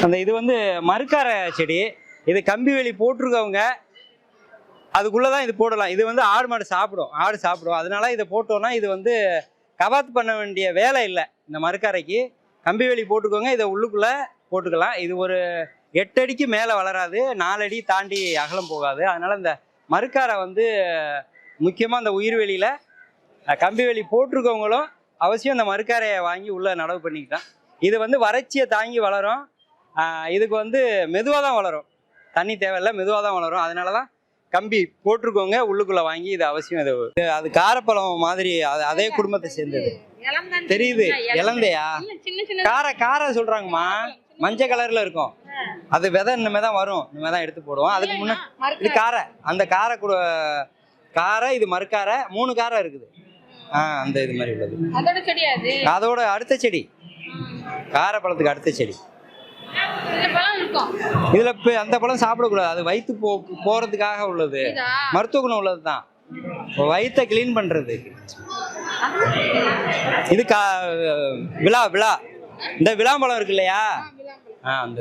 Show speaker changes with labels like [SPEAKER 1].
[SPEAKER 1] அந்த இது வந்து மருக்கார செடி. இது கம்பி வேலி போட்டிருக்கவங்க அதுக்குள்ளதான் இது போடலாம். இது வந்து ஆடு மாடு சாப்பிடும். அதனால இதை போட்டோம்னா இது வந்து கவாத்து பண்ண வேண்டிய வேலை இல்லை. இந்த மருக்காரைக்கு கம்பி வேலி போட்டுக்கோங்க. இதை உள்ளுக்குள்ள போட்டுக்கலாம். இது ஒரு 8 அடிக்கு மேலே வளராது, 4 அடி தாண்டி அகலம் போகாது. அதனால இந்த மருக்காரை வந்து முக்கியமாக இந்த உயிர்வெளியில கம்பி வேலி போட்டிருக்கவங்களும் அவசியம் இந்த மருக்காரையை வாங்கி உள்ள நடவு பண்ணிக்கிட்டான். இது வந்து வறட்சியை தாங்கி வளரும். இதுக்கு வந்து மெதுவாக தான் வளரும், தண்ணி தேவையில்லை, மெதுவாக தான் வளரும். அதனால தான் கம்பி போட்டிருக்கோங்க உள்ளுக்குள்ள வாங்கி இது அவசியம். இது அது காரப்பழம் மாதிரி அதே குடும்பத்தை சேர்ந்தது. தெரியுது, இளந்தையா காரை சொல்றாங்கம்மா. மஞ்சள் கலர்ல இருக்கும். அது விதை இனிமே தான் வரும், இனிமே தான் எடுத்து போடுவோம். அதுக்கு முன்னாடி இது காரை, அந்த காரை கூட காரை, இது மறுக்காரை, 3 காரை இருக்குது. அந்த இது மாதிரி உள்ளது. அதோட அடுத்த செடி, காரப்பழத்துக்கு அடுத்த செடி. இதுல அந்த பழம் சாப்பிடக்கூடாது, அது வயிற்று போறதுக்காக உள்ளது, மருத்துவ குணம் உள்ளது தான், வயிற்றை கிளீன் பண்றது. இது விழா இந்த விளாம்பழம் இருக்கு இல்லையா, அந்த